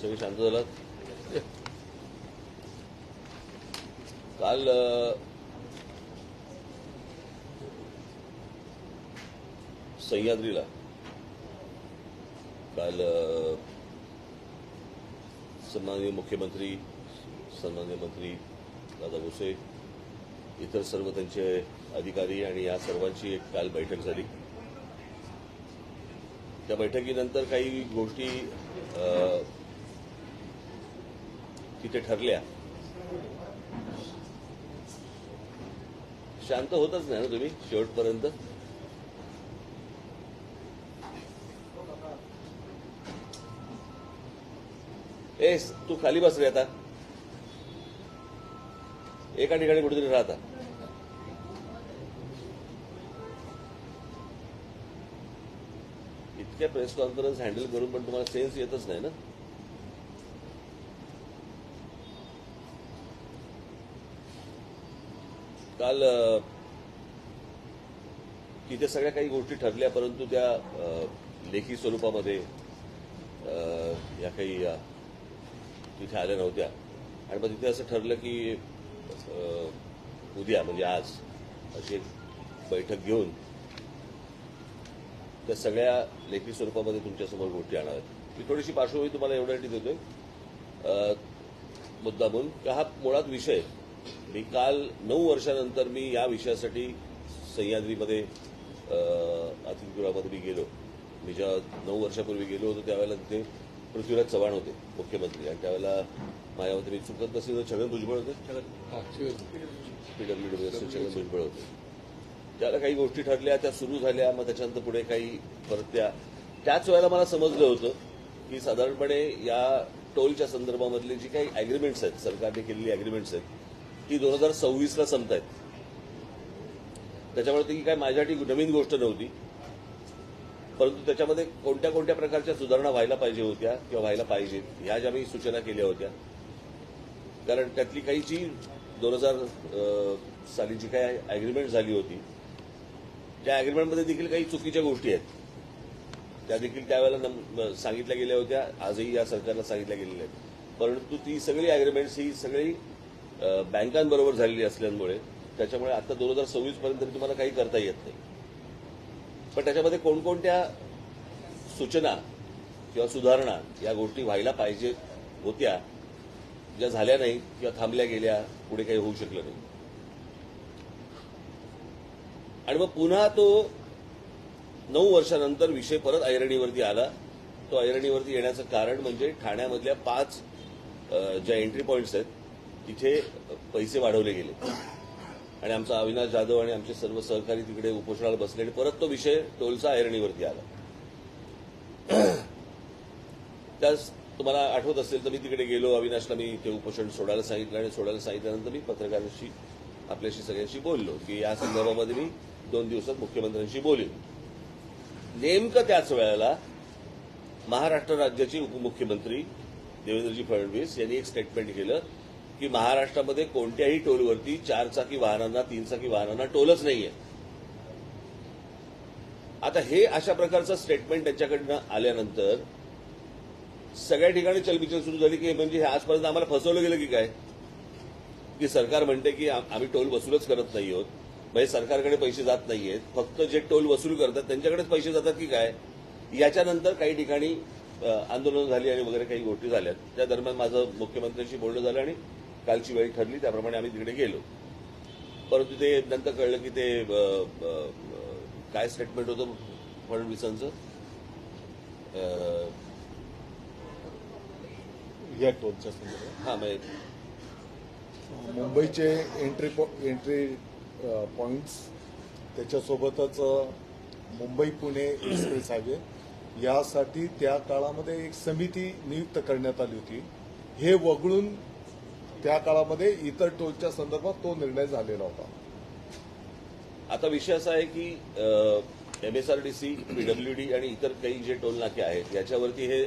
सगळे शांत झालात. काल सह्याद्रीला काल सन्माननीय मुख्यमंत्री, सन्माननीय मंत्री दादा भुसे, इतर सर्व त्यांचे अधिकारी आणि या सर्वांची एक काल बैठक झाली. त्या बैठकीनंतर काही गोष्टी तिथे ठरल्या. शांत होतच नाही ना तुम्ही शेवटपर्यंत. तू खाली बस रे आता, एका ठिकाणी कुठेतरी राहता. इतक्या प्रेस कॉन्फरन्स हँडल करून पण तुम्हाला सेन्स येतच नाही ना. काल तिथे सगळ्या काही गोष्टी ठरल्या, परंतु त्या लेखी स्वरूपामध्ये या काही तिथे आल्या नव्हत्या. आणि मग तिथे असं ठरलं की उद्या म्हणजे आज अशी एक बैठक घेऊन त्या सगळ्या लेखी स्वरूपामध्ये तुमच्यासमोर गोष्टी आणाव्यात. मी थोडीशी पार्श्वभूमी तुम्हाला एवढ्यासाठी देतोय मुद्दामून का हा मुळात विषय मी काल 9 वर्षानंतर मी या विषयासाठी सह्याद्रीमध्ये अतिथीगृहामध्ये मी गेलो. मी जेव्हा 9 वर्षापूर्वी गेलो होतो त्यावेळेला तिथे पृथ्वीराज चव्हाण होते मुख्यमंत्री, आणि त्यावेळेला माझ्यामध्ये मी चुकत नसेल छगन भुजबळ होते, पीडब्ल्यूडी छगन भुजबळ होते. त्याला काही गोष्टी ठरल्या, त्या सुरू झाल्या. मग त्याच्यानंतर पुढे काही परत त्याच वेळेला मला समजलं होतं की साधारणपणे या टोलच्या संदर्भामधली जी काही अॅग्रीमेंट्स आहेत, सरकारने केलेली अॅग्रीमेंट्स आहेत, ती 2026ला संपत आहेत. त्याच्यामुळे ती काय माझ्यासाठी नवीन गोष्ट नव्हती, परंतु त्याच्यामध्ये कोणत्या कोणत्या प्रकारच्या सुधारणा व्हायला पाहिजे होत्या किंवा व्हायला पाहिजेत ह्या ज्या मी सूचना केल्या होत्या. कारण त्यातली काही जी 2000 साली जी काय अॅग्रीमेंट झाली होती त्या अॅग्रीमेंटमध्ये देखील काही चुकीच्या गोष्टी आहेत. त्या देखील त्यावेळेला सांगितल्या गेल्या होत्या, आजही या सरकारला सांगितल्या गेलेल्या आहेत. परंतु ती सगळी अॅग्रीमेंट्स ही सगळी बँकांबरोबर झालेली असल्यामुळे त्याच्यामुळे आता 2026 पर्यंत तुम्हाला काही करता येत नाही. पण त्याच्यामध्ये कोणकोणत्या सूचना किंवा सुधारणा या गोष्टी व्हायला पाहिजे होत्या, ज्या झाल्या नाही किंवा थांबल्या गेल्या, पुढे काही होऊ शकलं नाही. आणि मग पुन्हा तो 9 वर्षानंतर विषय परत ऐरणीवरती आला. तो ऐरणीवरती येण्याचं कारण म्हणजे ठाण्यामधल्या 5 ज्या एंट्री पॉईंट्स आहेत तिथे पैसे वाढवले गेले आणि आमचा अविनाश जाधव आणि आमचे सर्व सहकारी तिकडे उपोषणाला बसले आणि परत तो विषय टोलचा ऐरणीवरती आला. त्यास तुम्हाला आठवत असेल तर मी तिकडे गेलो, अविनाशला मी ते उपोषण सोडायला सांगितलं आणि सोडायला सांगितल्यानंतर मी पत्रकारांशी आपल्याशी सगळ्यांशी बोललो की या संदर्भामध्ये मी 2 दिवसात मुख्यमंत्र्यांशी बोलेन. नेमकं त्याच वेळेला महाराष्ट्र राज्याचे उपमुख्यमंत्री देवेंद्रजी फडणवीस यांनी एक स्टेटमेंट केलं की महाराष्ट्रामध्ये कोणत्याही टोलवरती 4 चाकी वाहनांना 3 चाकी वाहनांना टोलच नाहीये. आता हे अशा प्रकारचं स्टेटमेंट त्यांच्याकडनं आल्यानंतर सगळ्या ठिकाणी चलबिचल सुरू झाली की म्हणजे आजपर्यंत आम्हाला फसवलं गेलं की काय, की सरकार म्हणते की आम्ही टोल वसूलच करत नाही आहोत, म्हणजे सरकारकडे पैसे जात नाहीयेत, फक्त जे टोल वसूल करतात त्यांच्याकडेच पैसे जातात की काय. याच्यानंतर काही ठिकाणी आंदोलनं झाली आणि वगैरे काही गोष्टी झाल्या. त्या दरम्यान माझं मुख्यमंत्र्यांशी बोलणं झालं आणि कालची वेळ ठरली त्याप्रमाणे आम्ही तिकडे गेलो. परंतु ते नंतर कळलं की ते काय स्टेटमेंट होतं फडणवीसांचं, या टोलच्या संदर्भात. हा म्हणजे मुंबईचे एंट्री पॉइंट्स, त्याच्यासोबतच मुंबई पुणे एक्सप्रेस हायवे यासाठी त्या काळामध्ये एक समिती नियुक्त करण्यात आली होती. हे वगळून त्या काळामध्ये इतर टोलच्या संदर्भात तो निर्णय झालेला होता. आता विषय असा आहे की MSRDC, PWD आणि इतर काही जे टोल नाके आहेत याच्यावरती हे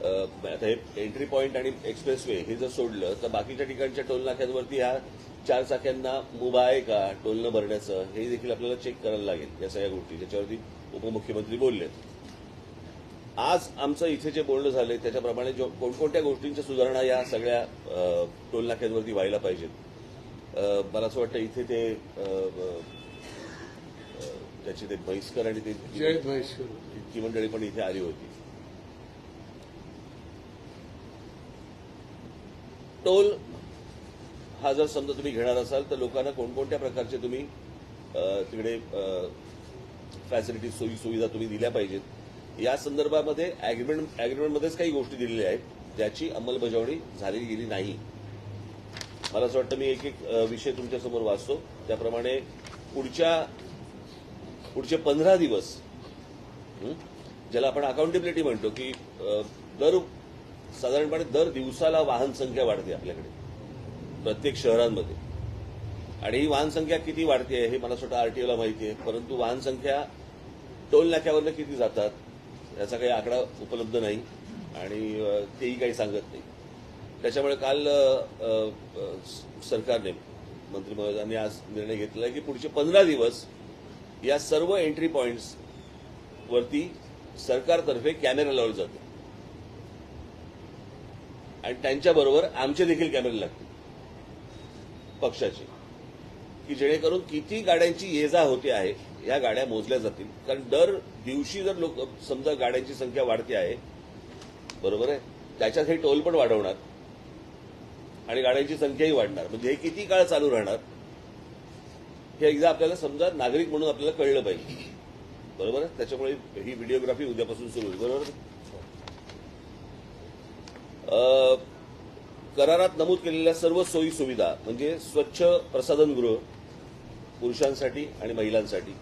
आता हे एंट्री पॉईंट आणि एक्सप्रेसवे हे जर सोडलं तर बाकीच्या ठिकाणच्या टोल नाक्यांवरती ह्या 4 चाक्यांना मुभा आहे का टोल न भरण्याचं हे देखील आपल्याला चेक करायला लागेल. या सगळ्या गोष्टी त्याच्यावरती उपमुख्यमंत्री बोलले. आज आमचं इथे जे बोलणं झालंय त्याच्याप्रमाणे कोणकोणत्या गोष्टींच्या सुधारणा या सगळ्या टोल नाक्यांवरती व्हायला पाहिजेत. मला असं वाटतं इथे ते त्याचे ते म्हैसकर आणि ते जय महेश्वर ती मंडळी पण इथे आली होती. टोल हा जर समजा तुम्ही घेणार असाल तर लोकांना कोणकोणत्या प्रकारचे तुम्ही तिकडे फॅसिलिटीज सोयी सुविधा तुम्ही दिल्या पाहिजेत या संदर्भामध्ये अॅग्रीमेंटमध्येच काही गोष्टी दिलेल्या आहेत ज्याची अंमलबजावणी झालेली गेली नाही. मला असं वाटतं मी एक एक विषय तुमच्यासमोर वाचतो. त्याप्रमाणे पुढचे 15 दिवस ज्याला आपण अकाउंटेबिलिटी म्हणतो की साधारणपणे दर दिवसाला वाहन संख्या वाढते आपल्याकडे प्रत्येक शहरांमध्ये. आणि ही वाहन संख्या किती वाढते हे मला स्वतः आरटीओला माहिती आहे, परंतु वाहन संख्या टोल नाक्यावरनं किती जातात याचा काही आकडा उपलब्ध नाही आणि तेही काही सांगत नाही. त्याच्यामुळे काल सरकारने मंत्री महोदयांनी आज निर्णय घेतला आहे की पुढचे 15 दिवस या सर्व एंट्री पॉइंट्स वरती सरकारतर्फे कॅमेरा लावले जाते आणि त्यांच्याबरोबर आमचे देखील कॅमेरे लागतील पक्षाचे, की जेणेकरून किती गाड्यांची ये जा होते आहे या गाड्या मोजल्या जातील. कारण दर दिवशी जर लोक समजा गाड्यांची संख्या वाढते आहे बरोबर आहे त्याच्यात हे टोल पण वाढवणार आणि गाड्यांची संख्याही वाढणार. म्हणजे हे किती काळ चालू राहणार हे एकदा आपल्याला समजा नागरिक म्हणून आपल्याला कळलं पाहिजे बरोबर आहे. त्याच्यामुळे ही व्हिडिओग्राफी उद्यापासून सुरू होईल बरोबर. करारात नमूद केलेल्या सर्व सोयी सुविधा म्हणजे स्वच्छ प्रसाधनगृह पुरुषांसाठी आणि महिलांसाठी,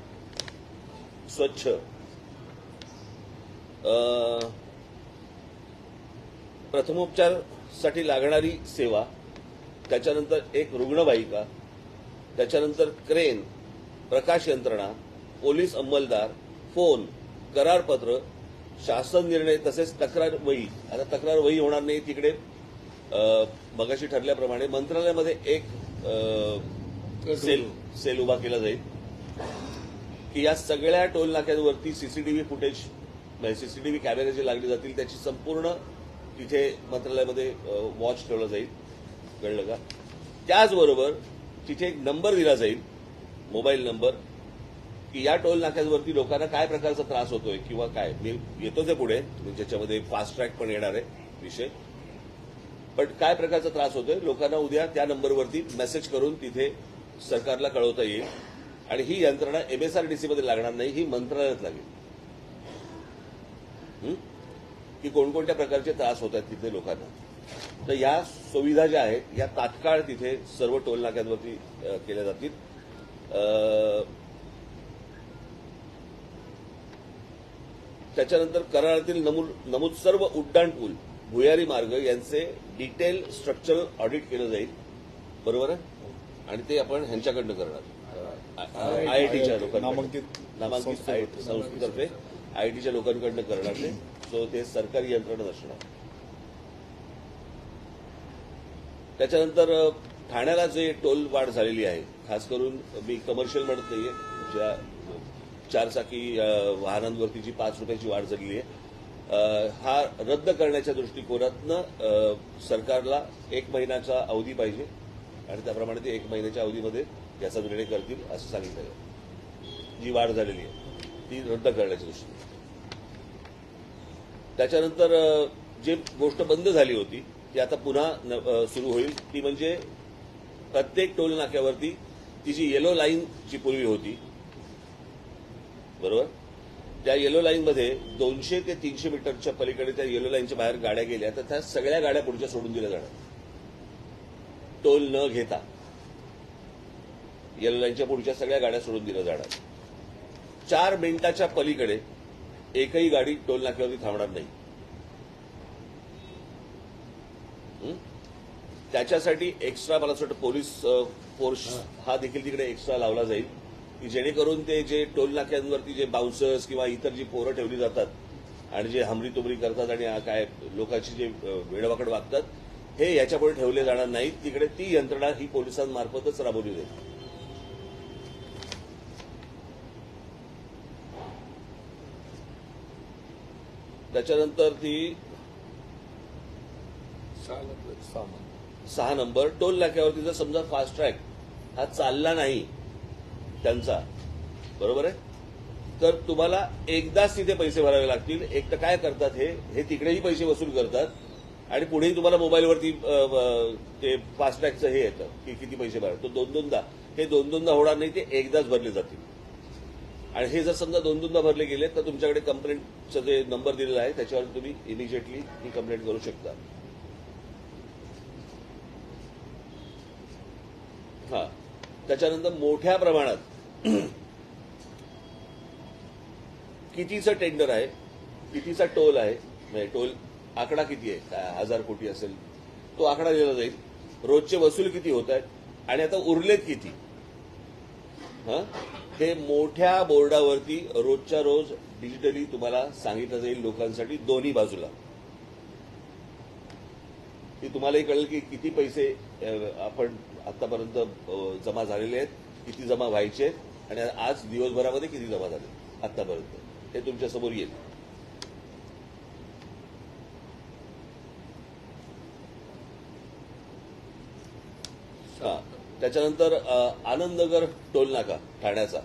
स्वच्छ प्रथमोपचारासाठी लागणारी सेवा, त्याच्यानंतर एक रुग्णवाहिका, त्याच्यानंतर क्रेन, प्रकाश यंत्रणा, पोलीस अंमलदार, फोन, करारपत्र, शासन निर्णय तसेच तक्रार वही. आता तक्रार वही होणार नाही तिकडे मगाशी ठरल्याप्रमाणे मंत्रालयामध्ये एक सेल उभा केला जाईल की या सगळ्या टोल नाक्यांवरती सीसीटीव्ही फुटेज सीसीटीव्ही कॅमेरे जे लागले जातील त्याची संपूर्ण तिथे मंत्रालयामध्ये वॉच ठेवला जाईल कळलं का. त्याचबरोबर तिथे एक नंबर दिला जाईल मोबाईल नंबर की या टोल नाक्यांवरती लोकांना काय प्रकारचा त्रास होतोय किंवा काय. मी येतोच आहे पुढे ज्याच्यामध्ये फास्ट ट्रॅक पण येणार आहे विषय, पण काय प्रकारचा त्रास होतोय लोकांना उद्या त्या नंबरवरती मेसेज करून तिथे सरकारला कळवता येईल. आणि ही यंत्रणा MSRDCमध्ये लागणार नाही, ही मंत्रालयात लागेल की कोणकोणत्या प्रकारचे त्रास होत आहेत तिथे लोकांना. तर या सुविधा ज्या आहेत या तात्काळ तिथे सर्व टोल नाक्यांवरती केल्या जातील. त्याच्यानंतर करारातील नमूद सर्व उड्डाण पूल, भुयारी मार्ग यांचे डिटेल स्ट्रक्चरल ऑडिट केलं जाईल बरोबर आहे. आणि ते आपण ह्यांच्याकडनं करणार IITच्या लोकांना, नामांकित संस्थेतर्फे IITच्या लोकांकडनं करणार ते. सो ते सरकारी यंत्रणा नसणार. त्याच्यानंतर ठाण्याला जे टोल वाढ झालेली आहे खास करून मी कमर्शियल म्हणत नाहीये, ज्या चारचाकी वाहनांवरती जी 5 रुपयाची वाढ झालेली आहे हा रद्द करण्याच्या दृष्टिकोनातनं सरकारला 1 महिन्याचा अवधी पाहिजे आणि त्याप्रमाणे ते 1 महिन्याच्या अवधीमध्ये याचा निर्णय करतील असं सांगितलं आहे. जी वाढ झालेली आहे ती रद्द करण्याच्या दृष्टीने. त्याच्यानंतर जे गोष्ट बंद झाली होती ती आता पुन्हा सुरू होईल, ती म्हणजे प्रत्येक टोल नाक्यावरती ती जी येलो लाईन जी पूर्वी होती बरोबर, त्या येलो लाईनमध्ये 200 ते 300 मीटरच्या पलीकडे त्या येलो लाईनच्या बाहेर गाड्या गेल्या तर त्या सगळ्या गाड्या पुढच्या सोडून दिल्या जाणार टोल न घेता. येलो लाईनच्या पुढच्या सगळ्या गाड्या सोडून दिल्या जाणार. 4 मिनिटाच्या पलीकडे एकही गाडी टोल नाक्यावरती थांबणार नाही. त्याच्यासाठी एक्स्ट्रा मला असं वाटतं पोलीस फोर्स हा देखील तिकडे एक्स्ट्रा लावला जाईल की जेणेकरून ते जे टोल नाक्यांवरती जे बाउन्सर्स किंवा इतर जी पोरं ठेवली जातात आणि जे हमरी तुमरी करतात आणि काय लोकांची जे वेडवाकड वागतात हे याच्यापुढे ठेवले जाणार नाहीत. तिकडे ती यंत्रणा ही पोलिसांमार्फतच राबवली जाईल. त्याच्यानंतर ती 6 नंबर टोल नाक्यावरती जर समजा फास्ट ट्रॅक हा चालला नाही त्यांचा, बरोबर आहे, तर तुम्हाला एकदाच तिथे पैसे भरावे लागतील. एक तर काय करतात हे तिकडेही पैसे वसूल करतात आणि पुढेही तुम्हाला मोबाईलवरती ते फास्टॅगचं हे येतं की किती पैसे भरा. तो दोन-दोनदा होणार नाही, ते एकदाच भरले जातील. आणि हे जर समजा दोन-दोनदा भरले गेले तर तुमच्याकडे कंप्लेंटचा जे नंबर दिलेला आहे त्याच्यावर तुम्ही इमिजिएटली ही कंप्लेंट करू शकता. हा, त्याच्यानंतर मोठ्या प्रमाणात कितीचं टेंडर आहे, कितीचा टोल आहे, म्हणजे टोल आकडा किती आहे, काय 1000 कोटी असेल, तो आकडा दिला जाईल. रोजचे वसूल किती होत आहेत आणि आता उरलेत किती, हे मोठ्या बोर्डावरती रोजच्या रोज डिजिटली तुम्हाला सांगितलं जाईल लोकांसाठी दोन्ही बाजूला. की तुम्हालाही कळेल की किती पैसे आपण आतापर्यंत जमा झालेले आहेत, किती जमा व्हायचे आहेत आणि आज दिवसभरामध्ये किती जमा झाले आतापर्यंत, हे तुमच्या समोर येईल. हा, त्याच्यानंतर आनंदनगर टोल नाका ठाण्याचा,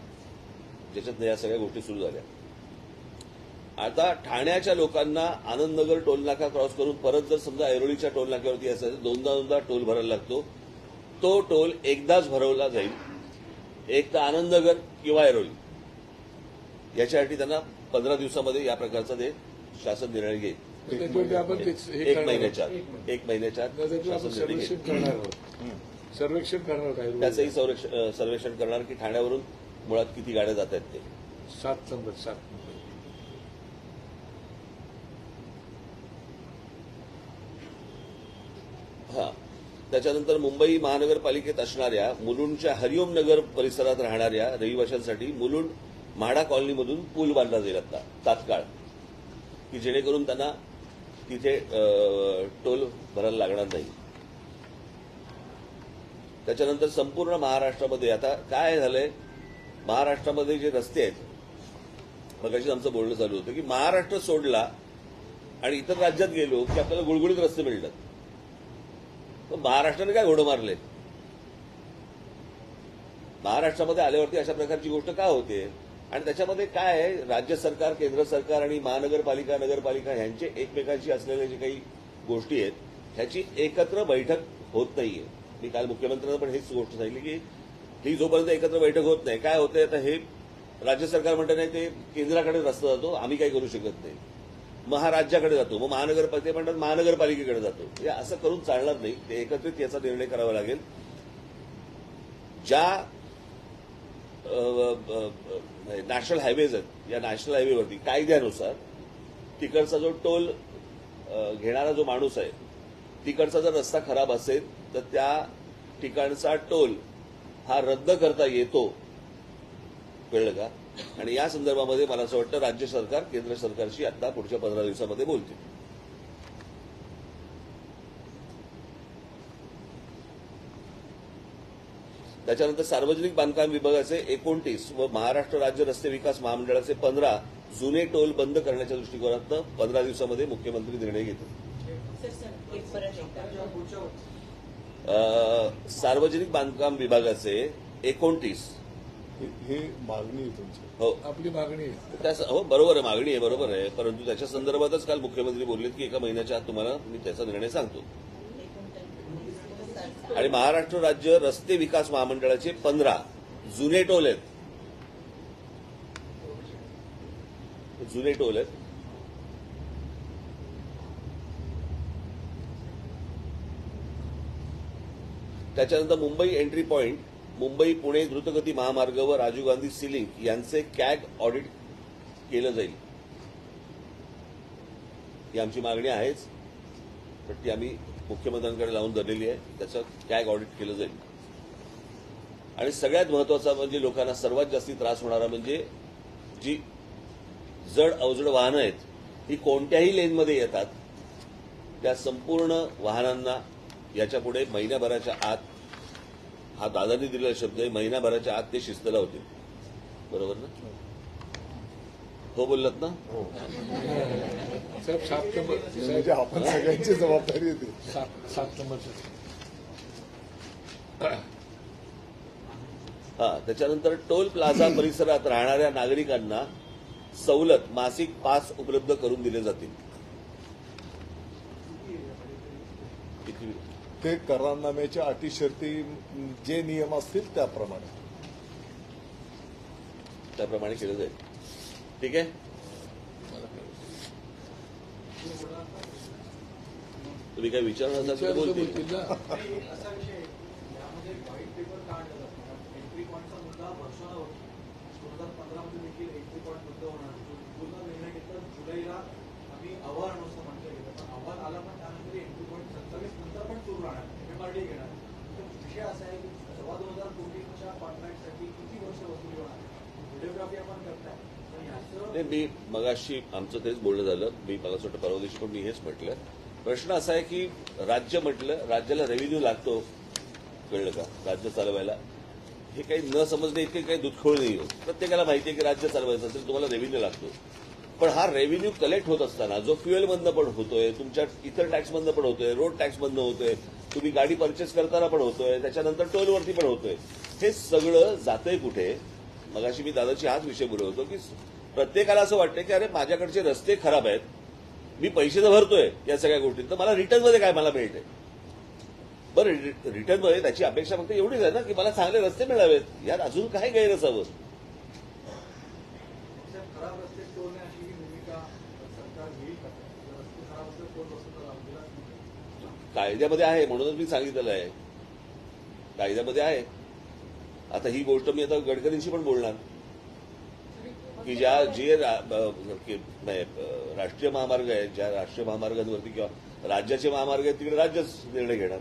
ज्याच्यात या सगळ्या गोष्टी सुरू झाल्या. आता ठाण्याच्या लोकांना आनंदनगर टोल नाका क्रॉस करून परत जर समजा ऐरोलीच्या टोल नाक्यावरती असेल तर दोनदा टोल भरायला लागतो. तो टोल एकदाच भरवला जाईल, एक तर आनंदनगर किंवा ऐरोली, याच्यासाठी त्यांना 15 दिवसामध्ये या प्रकारचा ते शासन निर्णय घेईल. एक महिन्याच्या शासन निर्णय घेईल. सर्वेक्षण करणार काय, त्याचंही सर्वेक्षण करणार की ठाण्यावरून मुळात किती गाड्या जात आहेत ते. 7 नंबर. हा, त्याच्यानंतर मुंबई महानगरपालिकेत असणाऱ्या मुलुंडच्या हरिओम नगर परिसरात राहणाऱ्या रहिवाशांसाठी मुलुंड म्हाडा कॉलनीमधून पूल बांधला जाईल आता तात्काळ, की जेणेकरून त्यांना तिथे टोल भरायला लागणार नाही. त्याच्यानंतर संपूर्ण महाराष्ट्रामध्ये आता काय झालंय, महाराष्ट्रामध्ये जे रस्ते आहेत, मगाशीच आमचं बोलणं चालू होतं की महाराष्ट्र सोडला आणि इतर राज्यात गेलो की आपल्याला गुळगुळीत रस्ते मिळतात. पण महाराष्ट्राने काय घोडं मारले, महाराष्ट्रामध्ये आल्यावरती अशा प्रकारची गोष्ट का होते. आणि त्याच्यामध्ये काय आहे, राज्य सरकार, केंद्र सरकार आणि महानगरपालिका, नगरपालिका ह्यांचे एकमेकांशी असलेल्या जे काही गोष्टी आहेत ह्याची एकत्र बैठक होत नाहीये. मी काल मुख्यमंत्र्यांना पण हेच गोष्ट सांगितली की ही जोपर्यंत एकत्र बैठक होत नाही, काय होतंय, आता हे राज्य सरकार म्हणतं नाही ते केंद्राकडे रस्ता जातो, आम्ही काही करू शकत नाही, मग हा राज्याकडे जातो, मग महानगरपालिका म्हणतात महानगरपालिकेकडे जातो. हे असं करून चालणार नाही, ते एकत्रित याचा निर्णय करावा लागेल. ज्या नॅशनल हायवेज आहेत, या नॅशनल हायवेवरती कायद्यानुसार तिकडचा जो टोल घेणारा जो माणूस आहे, तिकडचा जर रस्ता खराब असेल तर त्या ठिकाणचा टोल हा रद्द करता येतो, कळलं का. आणि या संदर्भामध्ये मला असं वाटतं राज्य सरकार केंद्र सरकारशी आता पुढच्या 15 दिवसामध्ये बोलतील. त्याच्यानंतर सार्वजनिक बांधकाम विभागाचे 29 व महाराष्ट्र राज्य रस्ते विकास महामंडळाचे 15 जुने टोल बंद करण्याच्या दृष्टिकोनातून 15 दिवसामध्ये मुख्यमंत्री निर्णय घेतील. सार्वजनिक बांधकाम विभागाचे 29 हे मागणी आहे तुमची. हो, आपली मागणी आहे. हो, बरोबर आहे, मागणी आहे, बरोबर आहे. परंतु त्याच्या संदर्भातच काल मुख्यमंत्री बोलले की 1 महिन्याच्या आत तुम्हाला मी त्याचा निर्णय सांगतो. आणि महाराष्ट्र राज्य रस्ते विकास महामंडळाचे 15 जुने टोल आहेत, जुने टोल आहेत. त्याच्यानंतर मुंबई एंट्री पॉइंट, मुंबई पुणे द्रुतगती महामार्ग व राजीव गांधी सी लिंक यांचे कॅग ऑडिट केलं जाईल. ही आमची मागणी आहेच, पण ती आम्ही मुख्यमंत्र्यांकडे लावून धरलेली आहे. त्याचं कॅग ऑडिट केलं जाईल. आणि सगळ्यात महत्वाचा म्हणजे लोकांना सर्वात जास्ती त्रास होणारा म्हणजे जी जड अवजड वाहनं आहेत, ही कोणत्याही लेनमध्ये येतात, त्या संपूर्ण वाहनांना याच्यापुढे महिन्याभराच्या आत, हा दादांनी दिलेला शब्द आहे, महिन्याभराच्या आत ते शिस्त लावतील. बरोबर ना. हो बोललात ना. हो साहेब 7 नंबर म्हणजे आपण सगळ्यांची जबाबदारी येते. 7 नंबरचं हा, त्याच्यानंतर टोल प्लाझा परिसरात राहणाऱ्या नागरिकांना सवलत मासिक पास उपलब्ध करून दिले जातील. किती? ते करारनाम्याच्या अटी शर्ती जे नियम असतील त्याप्रमाणे त्याप्रमाणे केलं जाईल. ठीक आहे. तुम्ही काय विचारणार असाल तर बोलतील. बोलतील ना. असा विषय आहे यामध्ये व्हाईट पेपर का आणलं जातं? एंट्री पॉईंटचा मुद्दा वर्षावर 2015 मध्ये देखील एंट्री पॉईंट बंद होणार पूर्ण निर्णय घेतला. जुलैला आम्ही अहवाल आणू असं म्हटलं गेलं, पण अहवाल आला पण त्यानंतर एंट्री पॉईंट 27 नंतर पण सुरू राहणार, MMRD घेणार. तर विषय असा आहे की 2,500 कोटीच्या कॉन्ट्रॅक्टसाठी किती वर्ष वसुली होणार? व्हिडिओग्राफी आपण करताय पण याचं नाही, मी मगाशी आमचं तेच बोलणं झालं. मी मला असं वाटतं परवा दिवशी पण मी हेच म्हटलं. प्रश्न असा आहे की राज्य म्हटलं, राज्याला रेव्हेन्यू लागतो, कळलं का, राज्य चालवायला. हे काही न समजणे इतके काही दुधखोळ नाही होत. प्रत्येकाला माहिती आहे की राज्य चालवायचं असेल तुम्हाला रेव्हेन्यू लागतो. पण हा रेव्हेन्यू कलेक्ट होत असताना जो फ्युएलमधनं पण होतोय, तुमच्या इतर टॅक्समधनं पण होतोय, रोड टॅक्समधनं होतोय, तुम्ही गाडी परचेस करताना पण होतोय, त्याच्यानंतर टोलवरती पण होतोय, हे सगळं जातंय कुठे? मगाशी मी दादाची हाच विषय बोलत होतो की प्रत्येकाला असं वाटतं की अरे माझ्याकडचे रस्ते खराब आहेत, मी पैसे तर भरतोय या सगळ्या गोष्टी, तर मला रिटर्नमध्ये काय मला मिळतंय? बरं, रिटर्नमध्ये त्याची अपेक्षा फक्त एवढीच आहे ना की मला चांगले रस्ते मिळावेत. यात अजून काय गैरसावं? खराब रस्ते टोलणे अशी ही भूमिका सरकार घेईल का? जर रस्ते खराब असतील टोल बसवता लागला नाही. कायद्यामध्ये आहे, म्हणूनच मी सांगितलेलं आहे, कायद्यामध्ये आहे. आता ही गोष्ट मी आता गडकरींशी पण बोलणार की राष्ट्रीय महामार्ग आहेत, ज्या राष्ट्रीय महामार्गांवरती किंवा राज्याचे महामार्ग आहेत तिकडे राज्यच निर्णय घेणार.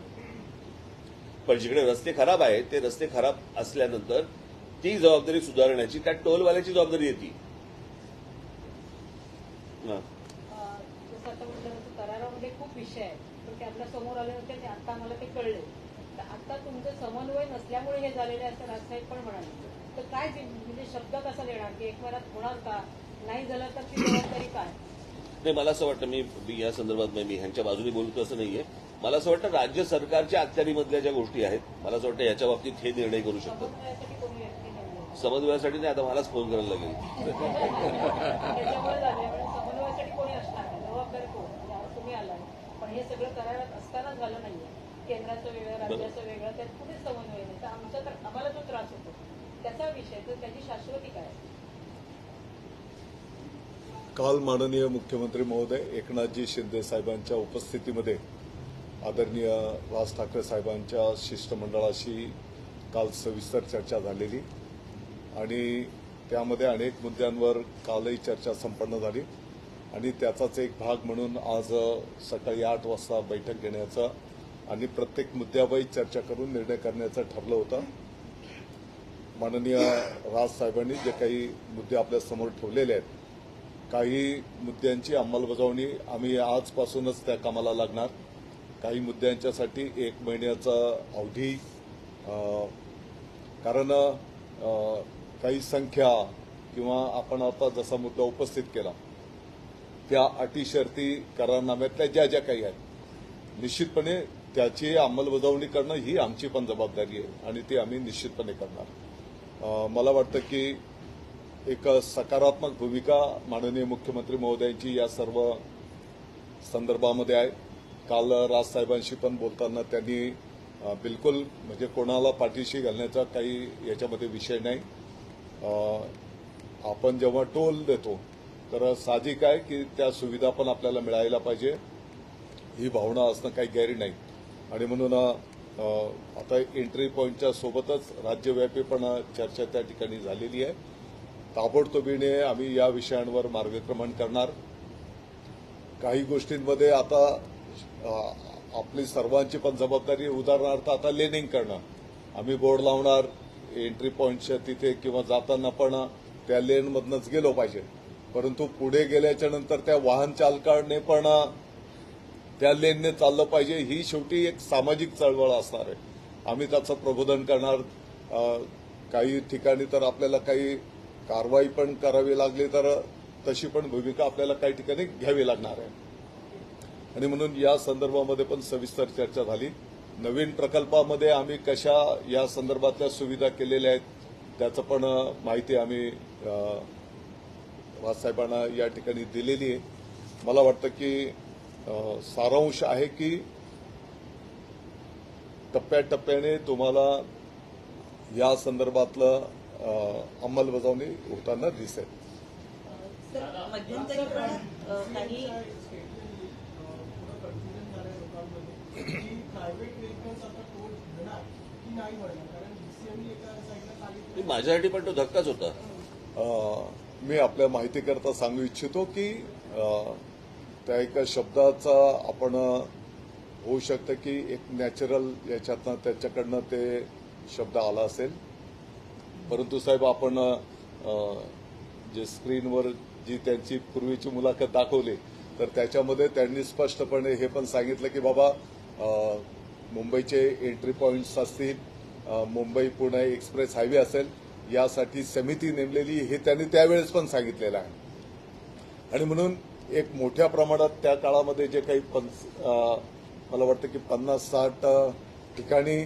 पण जिकडे रस्ते खराब आहेत ते रस्ते खराब असल्यानंतर ती जबाबदारी सुधारण्याची त्या टोलवाल्याची जबाबदारी येते. जसं आता म्हटलं करारामध्ये खूप विषय आहेत, पण ते आपल्या समोर आले होते ते आता आम्हाला ते कळले. तर आता तुमचं समन्वय नसल्यामुळे हे झालेले असं राजसाहेब पण म्हणाले. तर काय म्हणजे शब्द कसा देणार की एक महिन्यात होणार का? नाही झालं तर ती जबाबदारी काय? नाही, मला असं वाटतं, मी या संदर्भात मी ह्यांच्या बाजूने बोलतो असं नाहीये. मला असं वाटतं राज्य सरकारच्या अखत्यारीमधल्या ज्या गोष्टी आहेत, मला असं वाटतं याच्या बाबतीत हे निर्णय करू शकतात. समन्वयासाठी कोणी व्यक्ती नाही समन्वयासाठी नाही, आता मलाच फोन करायला लागेल. त्याच्यामुळे झाले. समन्वयासाठी कोणी असणार नाही, जबाबदारी कोण? आज तुम्ही आलाय, पण हे सगळं करारात असताना झालं नाहीये. केंद्राचं वेगळं, राज्याचं वेगळं, त्यात कुठेच समन्वय नाही. तर आमचा तर आम्हाला जो त्रास होतो त्याचा विषय, तर त्याची शाश्वती काय? काल माननीय मुख्यमंत्री महोदय एकनाथजी शिंदे साहेबांच्या उपस्थितीमध्ये आदरणीय राज ठाकरे साहेबांच्या शिष्टमंडळाशी काल सविस्तर चर्चा झालेली आणि त्यामध्ये अनेक मुद्द्यांवर कालही चर्चा संपन्न झाली आणि त्याचाच एक भाग म्हणून आज सकाळी 8 वाजता बैठक घेण्याचा आणि प्रत्येक मुद्द्यावर चर्चा करून निर्णय करण्याचं ठरलं होतं. माननीय राज साहेबांनी जे काही मुद्दे आपल्या समोर ठेवलेले आहेत, काही मुद्द्यांची अंमलबजावणी आम्ही आजपासूनच त्या कामाला लागणार. काही मुद्द्यांच्यासाठी 1 महिन्याचा अवधी, कारण काही संख्या किंवा आपण आता जसा मुद्दा उपस्थित केला त्या अटी शर्ती करारनाम्यातल्या ज्या ज्या काही आहेत, निश्चितपणे त्याची अंमलबजावणी करणं ही आमची पण जबाबदारी आहे आणि ती आम्ही निश्चितपणे करणार. मला वाटतं की एक सकारात्मक भूमिका माननीय मुख्यमंत्री महोदयांची या सर्व संदर्भामध्ये आहे. काल राजसाहेबांशी पण बोलताना त्यांनी बिलकुल म्हणजे कोणाला पाठीशी घालण्याचा काही याच्यामध्ये विषय नाही. आपण जेव्हा टोल देतो तर साहजिक आहे की त्या सुविधा पण आपल्याला मिळायला पाहिजे, ही भावना असणं काही गैर नाही. आणि म्हणून आता एंट्री पॉईंटच्या सोबतच राज्यव्यापी पण चर्चा त्या ठिकाणी झालेली आहे. ताबडतोबीने आम्ही या विषयांवर मार्गक्रमण करणार. काही गोष्टींमध्ये आता आपली सर्वांची पण जबाबदारी, उदाहरणार्थ आता लेनिंग करणं, आम्ही बोर्ड लावणार एंट्री पॉईंटच्या तिथे किंवा जाताना पण त्या लेनमधनंच गेलो पाहिजे, परंतु पुढे गेल्याच्या नंतर त्या वाहन चालकाने पण त्या लेनने चाललं पाहिजे. ही शेवटी एक सामाजिक चळवळ असणार आहे. आम्ही त्याचं प्रबोधन करणार. काही ठिकाणी तर आपल्याला काही कारवाई पण करावी लागली तर तशी पण भूमिका आपल्याला काही ठिकाणी घ्यावी लागणार आहे. आणि म्हणून या संदर्भामध्ये पण सविस्तर चर्चा झाली. नवीन प्रकल्पामध्ये आम्ही कशा या संदर्भातल्या सुविधा केलेल्या आहेत त्याचं पण माहिती आम्ही राजसाहेबांना या ठिकाणी दिलेली आहे. मला वाटतं की सारांश आहे की टप्प्याटप्प्याने तुम्हाला या संदर्भातलं अंमलबजावणी होताना दिसेल. सर, मध्यंतरी पण काही प्रायव्हेट व्हेकल्स आता टोल घेणार की नाही म्हणणार, कारण DCME एका साईडला सांगितलं माझ्यासाठी पण तो धक्काच होता. मी आपल्या माहितीकरता सांगू इच्छितो की त्या एका शब्दाचा आपण होऊ शकतं की एक नॅचरल याच्यातनं त्याच्याकडनं ते शब्द आला असेल. परंतु साहेब आपण जे स्क्रीनवर जी त्यांची पूर्वीची मुलाखत दाखवली तर त्याच्यामध्ये त्यांनी स्पष्टपणे हे पण सांगितलं की बाबा मुंबईचे एंट्री पॉइंट्स असतील, मुंबई पुणे एक्सप्रेस हायवे असेल, यासाठी समिती नेमलेली हे त्यांनी त्यावेळेस पण सांगितलेलं आहे. आणि म्हणून एक मोठ्या प्रमाणात त्या काळामध्ये जे काही मला वाटतं की 50-60 ठिकाणी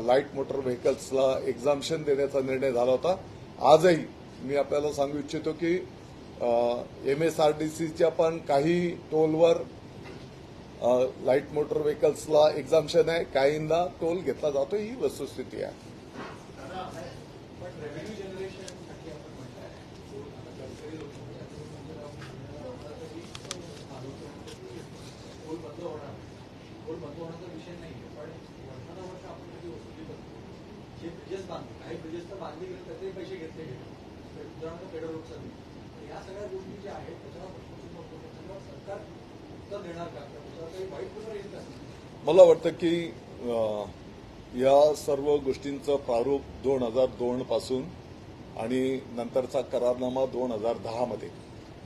लाईट मोटर व्हेकल्सला एक्झाम्शन देण्याचा निर्णय झाला होता. आजही मी आपल्याला सांगू इच्छितो की MSRDCच्या पण काही टोलवर लाईट मोटर व्हेकल्सला एक्झाम्शन आहे, काहींना टोल घेतला जातो, ही वस्तुस्थिती आहे. पण रेव्हेन्यू जनरेशनसाठी आपण म्हणताय गडकरी लोक टोल बंद होणार, टोल बंद होण्याचा विषय नाहीये, पण वर्षानुवर्ष आपण त्याची वसुली करतो. जे ब्रिजेस बांधले, काही ब्रिजेस तर बांधले गेले त्याचे पैसे घेतले गेले, उदाहरणार्थ पेडर रोडसाठी. या सगळ्या गोष्टी ज्या आहेत त्याच्यावर सरकार उत्तर देणार का, त्याच्यावर काही वाईट पेपर येईल का? मला वाटतं की या सर्व गोष्टींचं प्रारूप 2002 पासून आणि नंतरचा करारनामा 2010 मध्ये,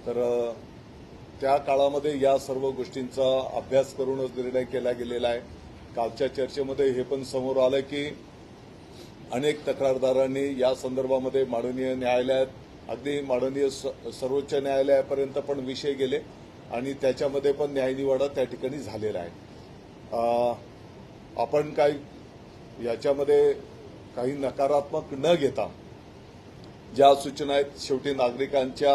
तर त्या काळामध्ये या सर्व गोष्टींचा अभ्यास करूनच निर्णय केला गेलेला आहे. कालच्या चर्चेमध्ये हे पण समोर आलं की अनेक तक्रारदारांनी या संदर्भामध्ये माननीय न्यायालयात, अगदी माननीय सर्वोच्च न्यायालयापर्यंत पण विषय गेले आणि त्याच्यामध्ये पण न्यायनिवाडा त्या ठिकाणी झालेला आहे. आपण काही याच्यामध्ये काही नकारात्मक न घेता ज्या सूचना आहेत शेवटी नागरिकांच्या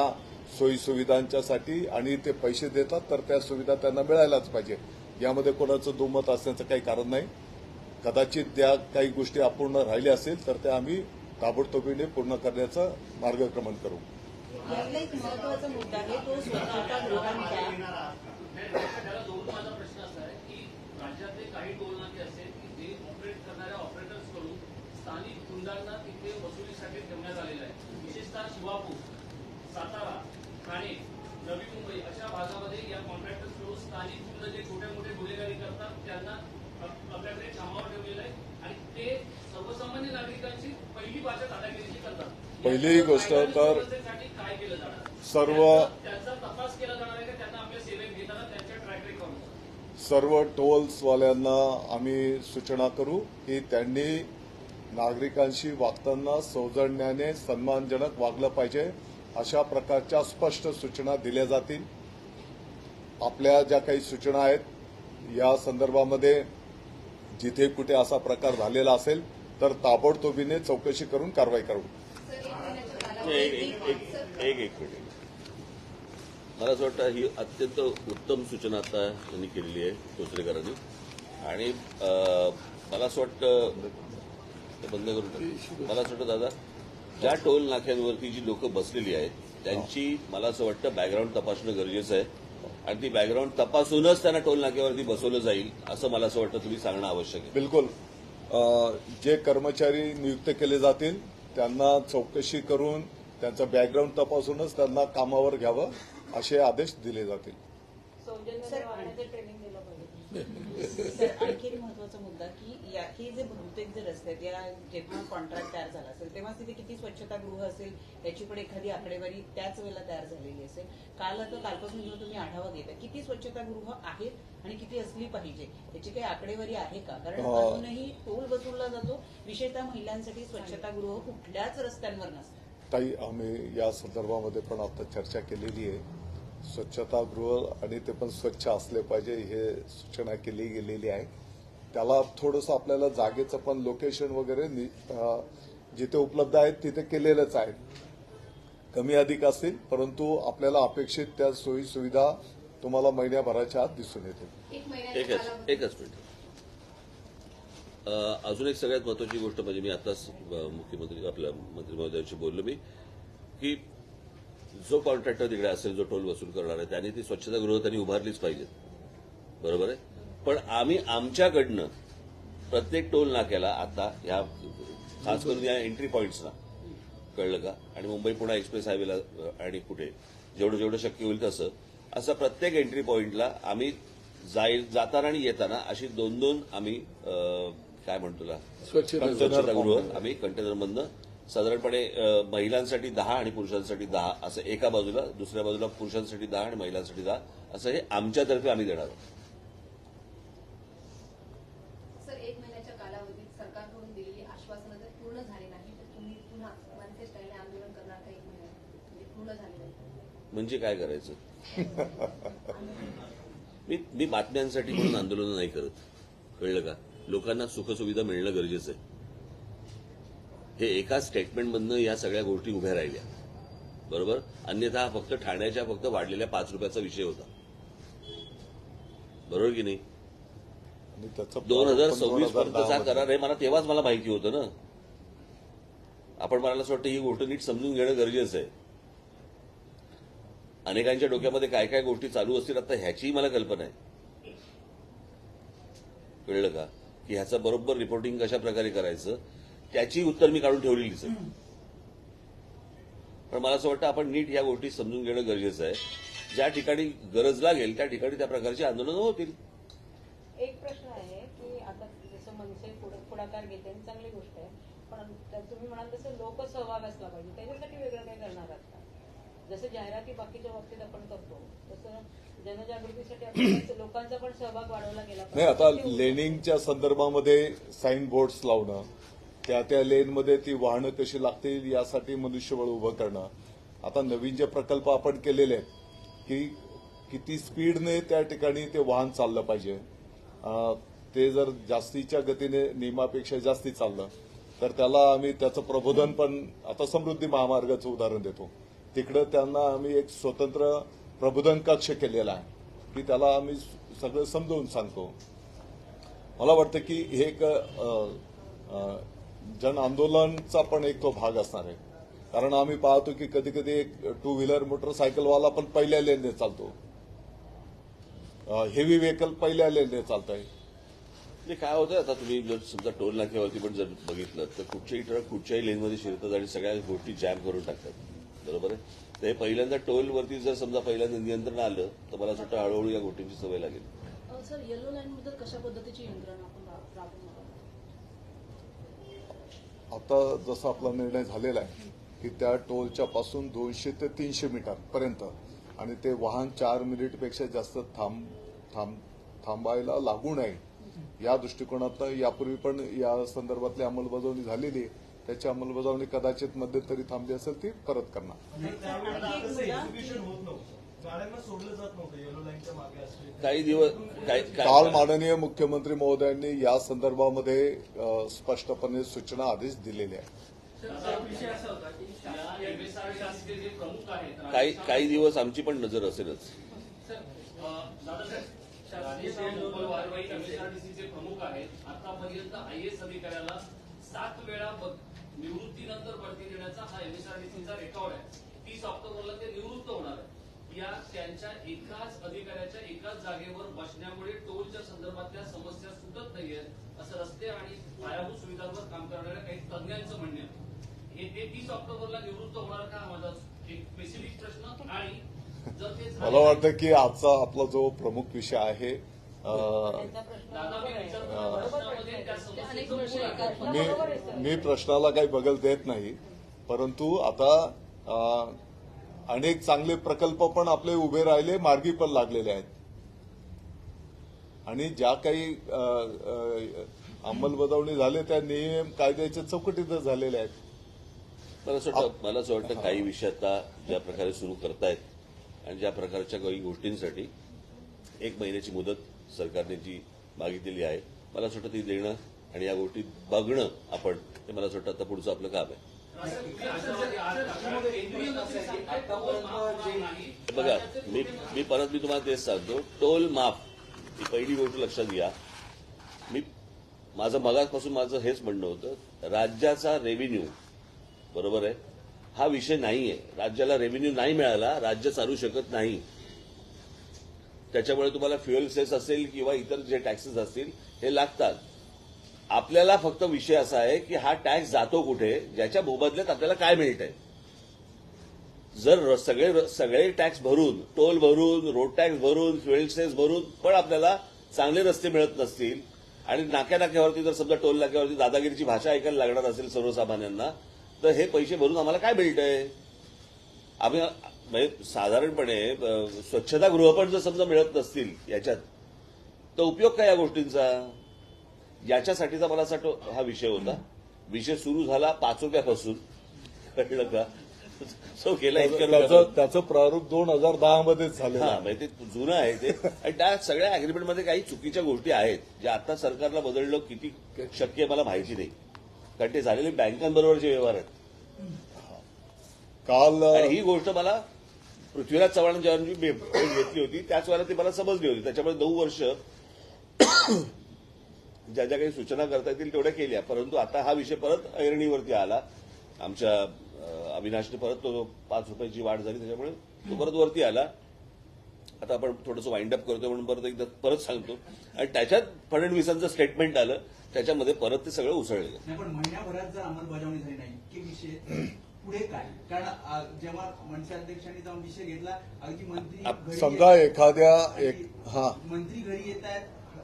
सोयीसुविधांच्यासाठी आणि ते पैसे देतात तर त्या सुविधा त्यांना मिळायलाच पाहिजे, यामध्ये कोणाचं दुमत असण्याचं काही कारण नाही. कदाचित त्या काही गोष्टी अपूर्ण राहिल्या असेल तर त्या आम्ही ताबडतोबीने पूर्ण करण्याचं मार्गक्रमण करू. यातला एक महत्वाचा मुद्दा आहे तो स्वच्छता गृहांचा. त्याला जोडून माझा प्रश्न असा आहे की राज्यातले काही टोल नाके असेल की जे ऑपरेट करणाऱ्या ऑपरेटर्सकडून स्थानिक गुंडांना तिथे वसुलीसाठी ठेवण्यात आलेलं आहे. विशेषतः शिवापूर, सातारा, ठाणे, नवी मुंबई अशा भागामध्ये या कॉन्ट्रॅक्टर्सकडून स्थानिक गुंड जे छोटे मोठे गुन्हेगारी करतात त्यांना आपल्याकडे कामावर ठेवलेलं आहे आणि ते सर्वसामान्य नागरिकांची पहिली भाषा दादागिरीची करतात. पहिली गोष्ट तर काय केलं जाणार, सर्व त्यांचा तपास केला जाणार आहे का त्यांना आपल्या सेवेत घेताना त्यांच्या ट्रॅक रेकॉर्ड. सर्व टोल्सवाल्यांना आम्ही सूचना करू की त्यांनी नागरिकांशी वागताना सौजन्याने सन्मानजनक वागलं पाहिजे, अशा प्रकारच्या स्पष्ट सूचना दिल्या जातील. आपल्या ज्या काही सूचना आहेत या संदर्भामध्ये जिथे कुठे असा प्रकार झालेला असेल तर ताबडतोबीने चौकशी करून कारवाई करू. एक मिनिट. मला असं वाटतं ही अत्यंत उत्तम सूचना आता त्यांनी केलेली आहे तोसरेकरांनी. आणि मला असं वाटतं ते बंद करून टाकू. मला असं वाटतं दादा, ज्या टोल नाक्यांवरती जी लोक बसलेली आहेत त्यांची मला असं वाटतं बॅकग्राऊंड तपासणं गरजेचं आहे आणि ती बॅकग्राऊंड तपासूनच त्यांना टोल नाक्यावरती बसवलं जाईल असं मला असं वाटतं तुम्ही सांगणं आवश्यक आहे. बिलकुल. जे कर्मचारी नियुक्त केले जातील त्यांना चौकशी करून त्यांचं बॅकग्राऊंड तपासूनच त्यांना कामावर घ्यावं असे आदेश दिले जातील. सौजन्याने वागण्याचं ट्रेनिंग दिलं पाहिजे. सर, आणखी एक महत्वाचा मुद्दा की हे जे बहुतेक जे रस्ते आहेत या जेव्हा कॉन्ट्रॅक्ट तयार झाला असेल तेव्हा तिथे किती स्वच्छतागृह असेल याची पण एखादी आकडेवारी त्याच वेळेला तयार झालेली असेल. कालपासून जेव्हा तुम्ही आढावा घेता किती स्वच्छतागृह आहेत आणि किती असली पाहिजे याची काही आकडेवारी आहे का? कारण अजूनही टोल वसूलला जातो, विशेषतः महिलांसाठी स्वच्छतागृह कुठल्याच रस्त्यांवर नसतात. काही आम्ही या संदर्भामध्ये पण आता चर्चा केलेली आहे. स्वच्छतागृह आणि ते पण स्वच्छ असले पाहिजे हे सूचना केली गेलेली आहे. त्याला थोडंसं आपल्याला जागेचं पण लोकेशन वगैरे जिथे उपलब्ध आहेत तिथे केलेलंच आहे. कमी अधिक असतील परंतु आपल्याला अपेक्षित त्या सोयी सुविधा तुम्हाला महिन्याभराच्या आत दिसून येतील. एकच मिनिट. अजून एक सगळ्यात महत्वाची गोष्ट म्हणजे मी आताच मुख्यमंत्री आपल्या मंत्री महोदयांशी बोललो मी की जो कॉन्ट्रॅक्टर तिकडे असेल जो टोल वसूल करणार आहे त्यांनी ती स्वच्छतागृह त्यांनी उभारलीच पाहिजेत. बरोबर आहे. पण आम्ही आमच्याकडनं प्रत्येक टोल नाक्याला आता ह्या खास करून या एंट्री पॉईंट्सना कळलं का आणि मुंबई पुणे एक्सप्रेस हायवेला आणि कुठे जेवढं जेवढं शक्य होईल तसं असं प्रत्येक एंट्री पॉईंटला आम्ही जाताना आणि येताना अशी दोन दोन आम्ही काय म्हणतो स्वच्छतागृह आम्ही कंटेनरमधनं साधारणपणे महिलांसाठी 10 आणि पुरुषांसाठी 10 असं एका बाजूला दुसऱ्या बाजूला पुरुषांसाठी 10 आणि महिलांसाठी 10 असं हे आमच्यातर्फे आम्ही देणार आहोत. सर, 1 महिन्याच्या कालावधीत सरकारकडून दिलेली आश्वासनं जर पूर्ण झाली नाही तर तुम्ही पुन्हा मनसे स्टाईलने आंदोलन करणार का? 1 महिन्यात म्हणजे पूर्ण झाली नाही म्हणजे काय करायचं? मी बातम्यांसाठी म्हणून आंदोलन नाही करत. कळलं का? लोकांना सुखसुविधा मिळणं गरजेचं आहे. हे एका स्टेटमेंटमधनं या सगळ्या गोष्टी उभ्या राहिल्या. बरोबर. अन्यथा फक्त ठाण्याच्या फक्त वाढलेल्या 5 रुपयाचा विषय होता. बरोबर की नाही? 2026 पर्यंतचा करार आहे. मला तेव्हाच माहिती होतं ना. आपण मला असं वाटतं ही गोष्ट नीट समजून घेणं गरजेचं आहे. अनेकांच्या डोक्यामध्ये काय काय गोष्टी चालू असतील आता ह्याचीही मला कल्पना आहे. कळलं का? की ह्याचं बरोबर रिपोर्टिंग कशा प्रकारे करायचं त्याची उत्तर मी काढून ठेवलेलीच आहे. पण मला असं वाटतं आपण नीट या गोष्टी समजून घेणं गरजेचं आहे. ज्या ठिकाणी गरज लागेल त्या ठिकाणी त्या प्रकारची आंदोलनं होतील. एक प्रश्न आहे की आता जसं मनसे पुढाकार घेते आणि चांगली गोष्ट आहे पण तुम्ही म्हणाल तसं लोकसहभाग असला पाहिजे त्याच्यासाठी वेगळं काय करणार आहात का? जसं जाहिराती बाकीच्या बाबतीत आपण करतो तसं जनजागृतीसाठी आपण लोकांचा पण सहभाग वाढवला गेला नाही. आता लेनिंगच्या संदर्भामध्ये साईन बोर्ड्स लावणं त्या लेनमध्ये ती वाहनं कशी लागतील यासाठी मनुष्यबळ उभं करणं. आता नवीन जे प्रकल्प आपण केलेले आहेत की किती स्पीडने त्या ठिकाणी ते वाहन चाललं पाहिजे. ते जर जास्तीच्या गतीने नियमापेक्षा जास्ती चाललं तर त्याला आम्ही त्याचं प्रबोधन पण आता समृद्धी महामार्गाचं उदाहरण देतो. तिकडं त्यांना आम्ही एक स्वतंत्र प्रबोधन कक्ष केलेला आहे की त्याला आम्ही सगळं समजावून सांगतो. मला वाटतं की हे एक जन आंदोलनचा पण एक तो भाग असणार आहे. कारण आम्ही पाहतो की कधी कधी एक 2 व्हीलर मोटरसायकलवाला पण पहिल्या लेनने चालतो. हेवी व्हेकल पहिल्या लेनने चालत आहे. म्हणजे काय होतं आता तुम्ही जर समजा टोल नाक्यावरती पण जर बघितलं तर कुठच्याही ट्रक कुठच्याही लेनमध्ये शिरतात आणि सगळ्या गोष्टी जॅम करून टाकतात. बरोबर आहे. तर हे पहिल्यांदा टोलवरती जर समजा पहिल्यांदा नियंत्रण आलं तर मला असं वाटतं हळूहळू या गोष्टींची सवय लागेल. सर, येलो लाईन बद्दल कशा पद्धतीची यंत्रणा आपण राबवणार? आता जसा आपला निर्णय झालेला आहे की त्या टोलच्या पासून 200 ते 300 मीटर पर्यंत आणि ते वाहन 4 मिनिटपेक्षा जास्त थांबायला लागू नये या दृष्टिकोनातनं यापूर्वी पण या संदर्भातली अंमलबजावणी झालेली आहे. त्याची अंमलबजावणी कदाचित मध्यंतरी थांबली असेल ती परत करणार. काही दिवस काल माननीय मुख्यमंत्री महोदयांनी या संदर्भामध्ये स्पष्टपणे सूचना आदेश दिलेल्या आहेत. काही दिवस आमची पण नजर असेलच. एमएसआरडीसीचे प्रमुख आहेत. आतापर्यंत आयएएस अधिकाऱ्याला 7 वेळा निवृत्तीनंतर बढती देण्याचा हा एमएसआरडीसीचा रेकॉर्ड आहे. 30 ऑक्टोबरला ते निवृत्त होणार आहे. या त्यांच्या एकाच अधिकाऱ्याच्या एकाच जागेवर बसण्यामुळे टोलच्या संदर्भातल्या समस्या सुटत नाहीयेत असं रस्ते आणि पायाभूत सुविधांवर काम करणाऱ्या काही तज्ञांचं म्हणणं आहे. हे 30 ऑक्टोबरला निवृत्त होणार का? हा माझा एक स्पेसिफिक प्रश्न. आणि जर ते मला वाटतं की आजचा आपला जो प्रमुख विषय आहे मी प्रश्नाला काही बगल देत नाही. परंतु आता अनेक चांगले प्रकल्प पण आपले उभे राहिले मार्गी पण लागलेले आहेत आणि ज्या काही अंमलबजावणी झाले त्या नियम कायद्याच्या चौकटीतच झालेल्या आहेत. मला असं वाटतं काही विषय आता ज्या प्रकारे सुरू करतायत आणि ज्या प्रकारच्या काही गोष्टींसाठी 1 महिन्याची मुदत सरकारने जी मागितलेली आहे, मला असं वाटतं ती देणं आणि या गोष्टी बघणं आपण, ते मला असं वाटतं आता पुढचं आपलं काम आहे. बघा, मी तुम्हाला तेच सांगतो, टोल माफ ही पहिली गोष्ट लक्षात घ्या. माझं मगाचपासून हेच म्हणणं होतं, राज्याचा रेव्हेन्यू, बरोबर आहे, हा विषय नाहीये. राज्याला रेव्हेन्यू नाही मिळाला, राज्य चालू शकत नाही. त्याच्यामुळे तुम्हाला फ्युएल सेस असेल किंवा इतर जे टॅक्सेस असतील हे लागतात. आपल्याला फक्त विषय असा आहे की हा टॅक्स जातो कुठे, ज्याच्या मोबदल्यात आपल्याला काय मिळतंय. जर सगळे टॅक्स भरून, टोल भरून, रोड टॅक्स भरून, फ्युएल सेस भरून पण आपल्याला चांगले रस्ते मिळत नसतील आणि नाक्यावरती जर समजा टोल नाक्यावरती दादागिरीची भाषा ऐकायला लागणार असेल सर्वसामान्यांना, तर हे पैसे भरून आम्हाला काय मिळतंय. आम्ही म्हणजे साधारणपणे स्वच्छतागृह पण जर समजा मिळत नसतील याच्यात, तर उपयोग काय या गोष्टींचा. याच्यासाठीचा मला असं वाटतं हा विषय होता. विषय सुरू झाला 5 रुपयापासून, कळलं का. सो गेला त्याचं प्रारूप 2010 मध्येच झालं. हा, म्हणजे ते जुनं आहे ते. आणि त्या सगळ्या अग्रीमेंटमध्ये काही चुकीच्या गोष्टी आहेत ज्या आता सरकारला बदलणं किती शक्य आहे मला माहिती नाही, कारण ते झालेले बँकांबरोबरचे व्यवहार आहेत. काल आणि ही गोष्ट मला पृथ्वीराज चव्हाण ज्यांची भेट घेतली होती त्याच वेळेला ती मला समजली होती. त्याच्यामुळे 9 वर्ष ज्या काही सूचना करता येतील तेवढ्या केल्या, परंतु आता हा विषय परत ऐरणीवरती आला. आमच्या अविनाशने परत तो 5 रुपयाची वाढ झाली, त्याच्यामुळे तो परत वरती आला. आता आपण थोडंसं वाइंड अप करतोय म्हणून परत सांगतो. आणि त्याच्यात फडणवीसांचं स्टेटमेंट आलं, त्याच्यामध्ये परत ते सगळं उसळलं. नाही, पण महिन्याभरात जर अंमलबजावणी झाली नाही की विषय पुढे काय. कारण जेव्हा मनसे अध्यक्षांनी जाऊन विषय घेतला, अगदी मंत्री समजा एखाद्या मंत्री घरी येत आहेत,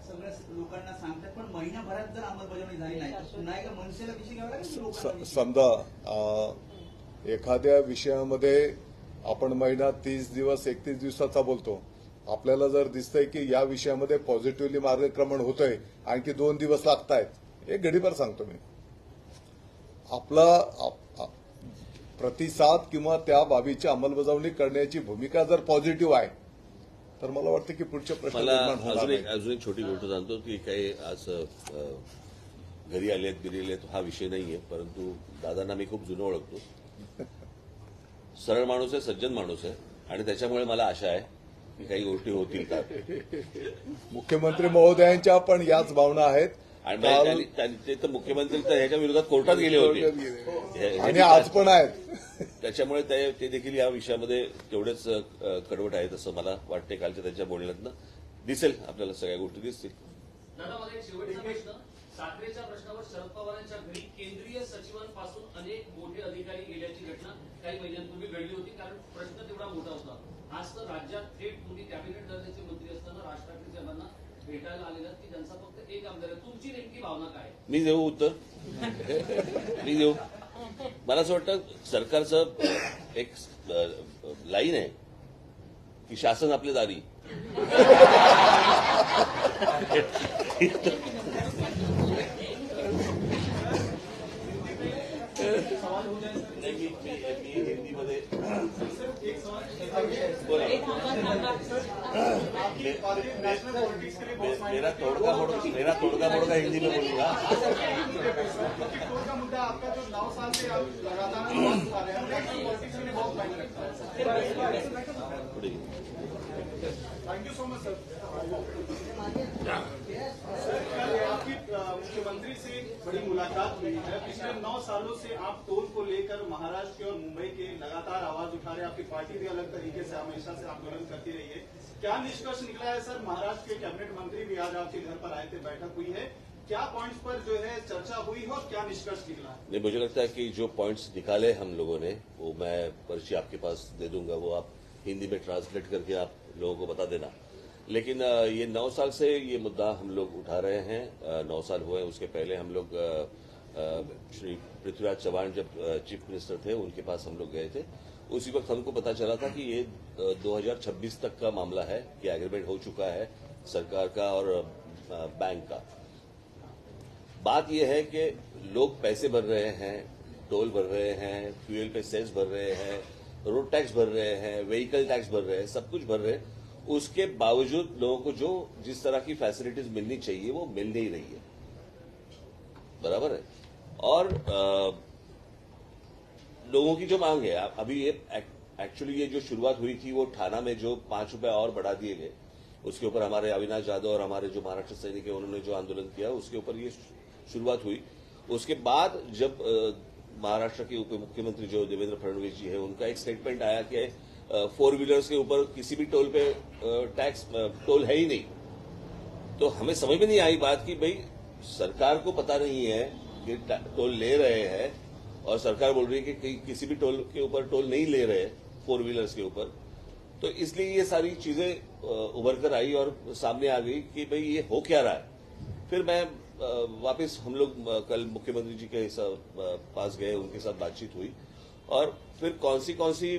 सगळ्या लोकांना सांगतात, पण महिन्याभरात जर अंमलबजावणी झाली नाही तर पुन्हा एका मनसेला विषय घ्यावा लागेल. समजा एखाद्या विषयामध्ये आपण महिना 30 दिवस 31 दिवसाचा बोलतो, आपल्याला जर दिसतंय की या विषयामध्ये पॉझिटिव्हली मार्गक्रमण होतंय, आणखी 2 दिवस लागतायत, एक घडीभर सांगतो मी, आपला प्रतिसाद किंवा त्या बाबीची अंमलबजावणी करण्याची भूमिका जर पॉझिटिव्ह आहे, तर मला वाटतं की पुढच्या प्रश्न निर्माण होणार नाही. अजून एक छोटी गोष्ट सांगतो की काही आज घरी आलेत बिरेलेत हा विषय नाहीये, परंतु दादांना मी खूप जुनं ओळखतो. सरळ माणूस आहे, सज्जन माणूस आहे, आणि त्याच्यामुळे मला आशा आहे की काही गोष्टी होतील का. मुख्यमंत्री महोदयांच्या पण याच भावना आहेत. आणि ते तर मुख्यमंत्री तर ह्याच्या विरोधात कोर्टात गेले होते आणि आज पण आहेत. त्याच्यामुळे ते देखील या विषयामध्ये तेवढेच कडवट आहेत असं मला वाटते. कालच्या त्यांच्या बोलण्यातनं दिसेल, आपल्याला सगळ्या गोष्टी दिसतील. दादा, मला एक शेवटचा प्रश्न. साखरेच्या प्रश्नावर शरद पवारांच्या घरी केंद्रीय सचिवांपासून अनेक मोठे अधिकारी गेल्याची घटना काही महिन्यांपूर्वी घडली होती, कारण प्रश्न तेवढा मोठा होता. आज तर राज्यात थेट तुम्ही कॅबिनेट दर्जाचे मंत्री असताना राज ठाकरे साहेबांना भेटायला आलेला की त्यांचा फक्त एक आमदार आहे. तुमची नेमकी भावना काय. मी देऊ उत्तर. मी देऊ. मला असं वाटतं सरकारचं एक लाईन आहे की शासन आपल्या दारी. मी हिंदीमध्ये मेरा तोड़गा मोड़गा हिंदी में बोलूंगा. मुद्दा आपका जो 9 साल से आप लगातार पॉलिटिक्स में बहुत मायने रखता है. Thank you so much sir. आपकी मुख्यमंत्री से बड़ी मुलाकात हुई है. पिछले 9 सालों से आप टोल को लेकर महाराष्ट्र और मुंबई के लगातार आवाज उठा रहे हैं. आपकी पार्टी भी अलग तरीके से हमेशा से आंदोलन करती रही है. क्या निष्कर्ष निकला है सर. महाराष्ट्र के कैबिनेट मंत्री भी आज आपके घर पर आए थे, बैठक हुई है. क्या पॉइंट्स पर जो है चर्चा हुई है और क्या निष्कर्ष निकला है. नहीं, मुझे लगता है कि जो पॉइंट्स निकाले हम लोगों ने वो मैं पर्ची आपके पास दे दूंगा, वो आप हिंदी में ट्रांसलेट करके आप लोगों को बता देना. लेकिन ये 9 साल से ये मुद्दा हम लोग उठा रहे हैं. 9 साल हुए. उसके पहले हम लोग श्री पृथ्वीराज चव्हाण जब चीफ मिनिस्टर थे उनके पास हम लोग गए थे. उसी वक्त हमको पता चला था कि ये 2026 तक का मामला है कि एग्रीमेंट हो चुका है सरकार का और बैंक का. बात यह है कि लोग पैसे भर रहे हैं, टोल भर रहे हैं, फ्यूल पे सेस भर रहे हैं, रोड टैक्स भर रहे हैं, व्हीकल टैक्स भर रहे हैं, सब कुछ भर रहे हैं। उसके बावजूद लोगों को जो जिस तरह की फैसिलिटीज मिलनी चाहिए वो मिल नहीं रही है, बराबर है। और लोगों की जो मांग है, अभी ये एक्चुअली ये जो शुरुआत हुई थी वो ठाणा में जो 5 रुपए और बढ़ा दिए गए, उसके ऊपर हमारे अविनाश यादव और हमारे जो महाराष्ट्र सैनिक है उन्होंने जो आंदोलन किया उसके ऊपर ये शुरुआत हुई। उसके बाद जब महाराष्ट्र के उप मुख्यमंत्री जो देवेंद्र फडणवीस जी है उनका एक स्टेटमेंट आया कि 4 व्हीलर्स के ऊपर किसी भी टोल पे टोल है ही नहीं। तो हमें समझ में नहीं आई बात कि भाई सरकार को पता नहीं है कि टोल ले रहे हैं और सरकार बोल रही है कि किसी भी टोल के ऊपर टोल नहीं ले रहे 4 व्हीलर्स के ऊपर। तो इसलिए ये सारी चीजें उभर कर आई और सामने आ गई कि भाई ये हो क्या रहा है। फिर मैं वापस हम लोग कल मुख्यमंत्री जी के पास गए, उनके साथ बातचीत हुई और फिर कौन सी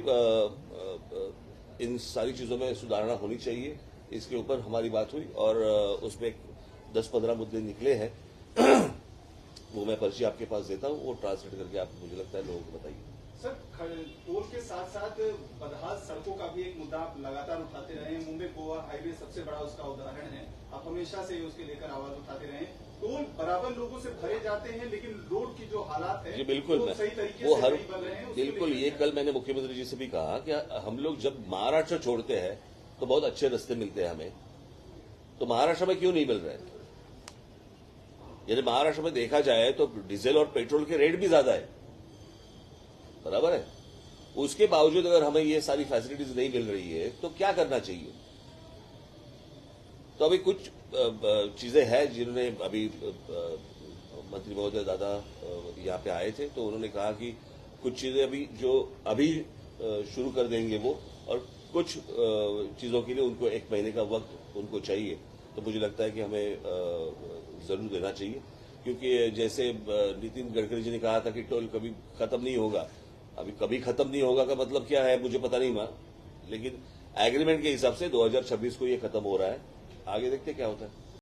इन सारी चीजों में सुधारणा होनी चाहिए इसके ऊपर हमारी बात हुई और उसमें 10-15 मुद्दे निकले हैं। वो मैं पर्ची आपके पास देता हूँ, वो ट्रांसलेट करके आप मुझे लगता है लोगों को बताइए। सर, टोल के साथ साथ बदहाल सड़कों का भी एक मुद्दा आप लगातार उठाते रहे हैं। मुंबई गोवा हाईवे सबसे बड़ा उसका उदाहरण है। आप हमेशा से उसके लेकर आवाज उठाते रहे। टोल बराबर लोगों से भरे जाते हैं लेकिन रोड की जो हालात है जी बिल्कुल, वो मैं सही तरीके वो से हर नहीं बन रहे हैं। बिल्कुल, ये कल मैंने मुख्यमंत्री जी से भी कहा कि हम लोग जब महाराष्ट्र छोड़ते हैं तो बहुत अच्छे रास्ते मिलते हैं हमें, तो महाराष्ट्र में क्यों नहीं मिल रहे? यदि महाराष्ट्र में देखा जाए तो डीजल और पेट्रोल के रेट भी ज्यादा है, बराबर है। उसके बावजूद अगर हमें ये सारी फैसिलिटीज नहीं मिल रही है तो क्या करना चाहिए? तो अभी कुछ चीजें हैं जिन्होंने अभी मंत्री महोदय दादा यहाँ पे आए थे तो उन्होंने कहा कि कुछ चीजें अभी शुरू कर देंगे वो, और कुछ चीजों के लिए उनको 1 महीने का वक्त उनको चाहिए। तो मुझे लगता है कि हमें जरूर देना चाहिए, क्योंकि जैसे नितिन गडकरी जी ने कहा था कि टोल कभी खत्म नहीं होगा। अभी कभी खत्म नहीं होगा का मतलब क्या है मुझे पता नहीं, लेकिन एग्रीमेंट के हिसाब से 2026 को ये खत्म हो रहा है। आगे देखते क्या होता है।